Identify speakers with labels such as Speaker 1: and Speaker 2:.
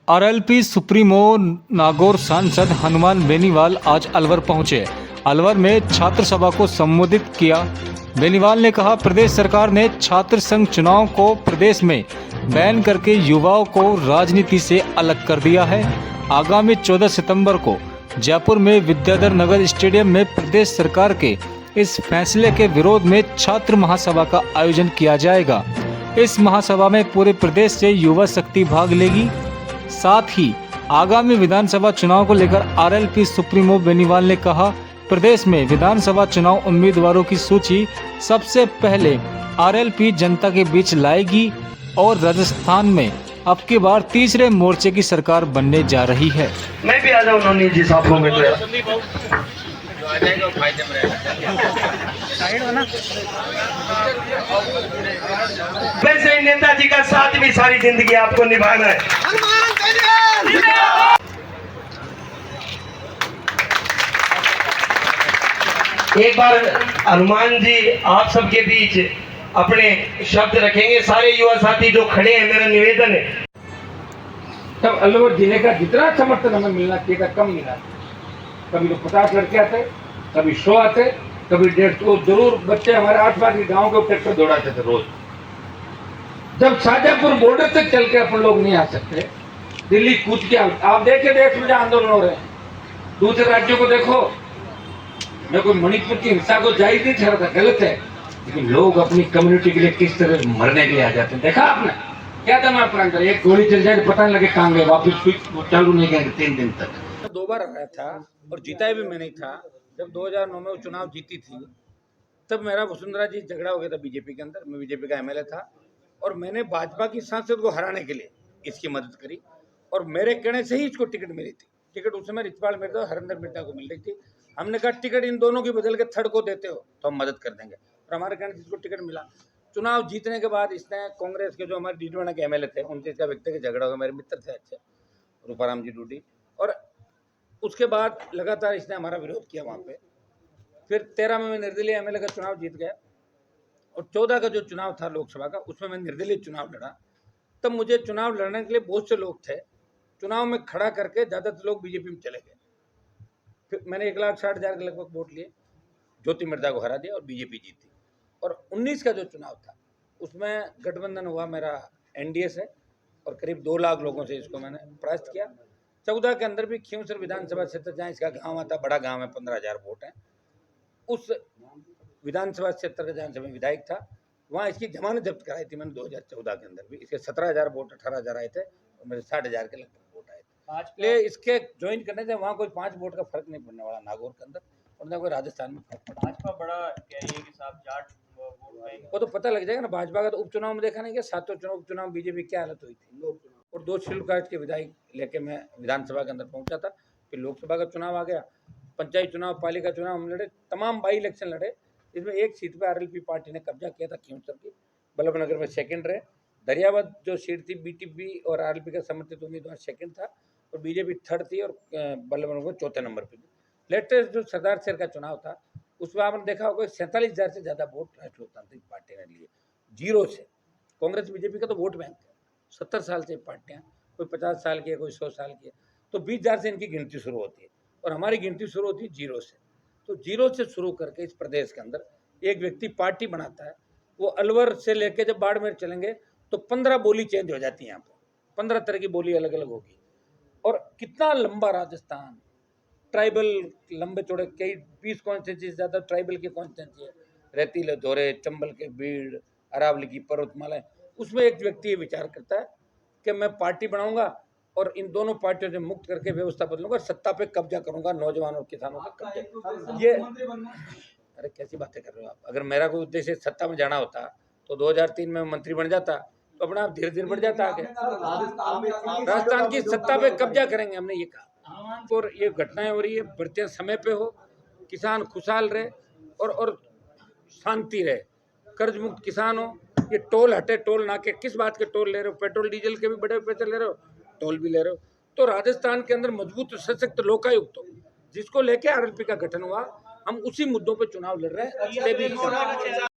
Speaker 1: RLP supremo Nagaur सांसद हनुमान बेनीवाल आज अलवर पहुंचे। अलवर में छात्र सभा को संबोधित किया। बेनीवाल ने कहा, प्रदेश सरकार ने छात्र संघ चुनाव को प्रदेश में बैन करके युवाओं को राजनीति से अलग कर दिया है। आगामी 14 सितंबर को जयपुर में विद्याधर नगर स्टेडियम में प्रदेश सरकार के इस फैसले के विरोध में छात्र महासभा का आयोजन किया जाएगा। इस महासभा में पूरे प्रदेश से युवा शक्ति भाग लेगी। साथ ही आगामी विधानसभा चुनाव को लेकर आरएलपी सुप्रीमो बेनीवाल ने कहा, प्रदेश में विधानसभा चुनाव उम्मीदवारों की सूची सबसे पहले आरएलपी जनता के बीच लाएगी और राजस्थान में अब की बार तीसरे मोर्चे की सरकार बनने जा रही है।
Speaker 2: मैं भी आ जाऊँ नौनी जी साथ होंगे तो यार। वैसे नेताजी का साथ भी सारी जिंदगी आपको निभाना है। एक बार हनुमान जी आप सबके बीच अपने शब्द रखेंगे। सारे युवा साथी जो खड़े हैं, मेरा निवेदन है।
Speaker 3: तब अलवर जिले का जितना समर्थन हमें मिलना चाहिए था कम मिला। कभी तो 50 लड़के आते, कभी 100 आते, कभी 150। जरूर बच्चे हमारे आसपास के गांव के ट्रैक्टर दौड़ाते थे रोज। जब शाहजहांपुर बॉर्डर तक चल के अपन लोग नहीं आ सकते, दिल्ली कूद के आप देखे देश में आंदोलन हो रहे हैं। दूसरे राज्यों को देखो। मैं कोई मणिपुर की हिंसा को जायज नहीं ठहराता, गलत है, लेकिन लोग अपनी कम्युनिटी के लिए किस तरह मरने के लिए आ जाते हैं। देखा आपने क्या था? मैं अपना अंदर एक गोली चल जाए पता नहीं लगे कहाँ गए, वापिस चालू नहीं गए 3 दिन तक।
Speaker 4: 2 बार आया था और जीता भी मैं नहीं था। जब 2009 में वो चुनाव जीती थी तब मेरा वसुंधरा जी झगड़ा हो गया था बीजेपी के अंदर। मैं बीजेपी का एमएलए था और मैंने भाजपा की सांसद को हराने के लिए इसकी मदद करी और मेरे कहने से ही इसको टिकट मिली थी। टिकट उस समय रिचपाल मिर्जा और हरिंदर मिर्जा को मिल रही थी। हमने कहा टिकट इन दोनों की बदल के थर्ड को देते हो तो हम मदद कर देंगे और हमारे कहने से इसको टिकट मिला। चुनाव जीतने के बाद इसने कांग्रेस के जो हमारे डीडवाना के एमएलए थे उनसे इसका व्यक्तिगत झगड़ा हो गया। मेरे मित्र थे अच्छे, रूपाराम जी डूडी, और उसके बाद लगातार इसने हमारा विरोध किया वहाँ पे। फिर 13 में मैं निर्दलीय एमएलए का चुनाव जीत गया और 14 का जो चुनाव था लोकसभा का उसमें मैं निर्दलीय चुनाव लड़ा। तब मुझे चुनाव लड़ने के लिए बहुत से लोग थे, चुनाव में खड़ा करके ज़्यादातर लोग बीजेपी में चले गए। फिर मैंने 1,60,000 के लगभग वोट लिए, ज्योति मिर्जा को हरा दिया और बीजेपी जीती। और 19 का जो चुनाव था उसमें गठबंधन हुआ मेरा एनडीए से और करीब 2 लाख लोगों से इसको मैंने परास्त किया। 14 के अंदर भी खींवसर विधानसभा क्षेत्र जहाँ इसका गांव आता, बड़ा गांव है, 15,000 वोट हैं, उस विधानसभा क्षेत्र का जहाँ से मैं विधायक था वहाँ इसकी जमानत जब्त कराई थी मैंने 2014 के अंदर भी। इसके 17,000 वोट 18,000 आए थे और मेरे 60,000 के लगभग वोट आए थे। इसलिए इसके ज्वाइन करने से वहाँ कोई 5 वोट का फर्क नहीं पड़ने वाला नागौर के अंदर, और ना कोई राजस्थान में फर्क पड़ा।
Speaker 5: भाजपा बड़ा कह रही है कि साहब जाट वोट पाएंगे।
Speaker 4: वो तो पता लग जाएगा ना। भाजपा का तो उपचुनाव में देखा नहीं क्या? 7 उपचुनाव बीजेपी क्या हालत हुई थी। और 2 शेड्यूल कास्ट के विधायक लेके मैं विधानसभा के अंदर पहुंचा था। फिर लोकसभा का चुनाव आ गया, पंचायत चुनाव, पालिका चुनाव हम लड़े, तमाम बाई इलेक्शन लड़े। इसमें एक सीट पे आरएलपी पार्टी ने कब्जा किया था, खींवसर की। बल्लभनगर में सेकंड रहे। दरियाबाद जो सीट थी बीटीपी और आरएलपी का समर्थित उम्मीदवार सेकंड था और बीजेपी थर्ड थी और बल्लभनगर चौथे नंबर पर थी। लेटेस्ट जो सरदार शहर का चुनाव था उसमें आपने देखा होगा 47,000 से ज़्यादा वोट राष्ट्रीय लोकतांत्रिक पार्टी ने लिए, 0 से। कांग्रेस बीजेपी का तो वोट बैंक है। 70 साल से पार्टियाँ, कोई 50 साल की है, कोई 100 साल की है, तो 20,000 से इनकी गिनती शुरू होती है और हमारी गिनती शुरू होती है 0 से। तो 0 से शुरू करके इस प्रदेश के अंदर एक व्यक्ति पार्टी बनाता है। वो अलवर से लेके जब बाड़मेर चलेंगे तो 15 बोली चेंज हो जाती है। यहाँ पर 15 तरह की बोली अलग अलग होगी। और कितना लंबा राजस्थान, ट्राइबल लंबे चौड़े, कई 20 कॉन्स्टिट्यूंसी से ज़्यादा ट्राइबल की कॉन्स्टिट्यूंसी है। रेतीले धोरे, चंबल के बीड़, अरावली की पर्वतमालाएं। उसमें एक व्यक्ति ये विचार करता है कि मैं पार्टी बनाऊंगा और इन दोनों पार्टियों से मुक्त करके व्यवस्था बदलूंगा, सत्ता पे कब्जा करूंगा, नौजवान और किसानों का कब्जा। ये अरे कैसी बातें कर रहे हो आप? अगर मेरा कोई उद्देश्य सत्ता में जाना होता तो 2003 में मंत्री बन जाता तो अपना आप धीरे धीरे बढ़ जाता आगे। राजस्थान की सत्ता पे कब्जा करेंगे, हमने ये कहा। और ये घटनाएं हो रही है, बढ़ते समय पे हो, किसान खुशहाल रहे और शांति रहे, कर्ज मुक्त किसान हो। ये टोल हटे, टोल नाके, किस बात के टोल ले रहे हो? पेट्रोल डीजल के भी बड़े पैसे ले रहे हो, टोल भी ले रहे हो। तो राजस्थान के अंदर मजबूत सशक्त लोकायुक्त हो, जिसको लेके आरएलपी का गठन हुआ। हम उसी मुद्दों पे चुनाव लड़ रहे हैं।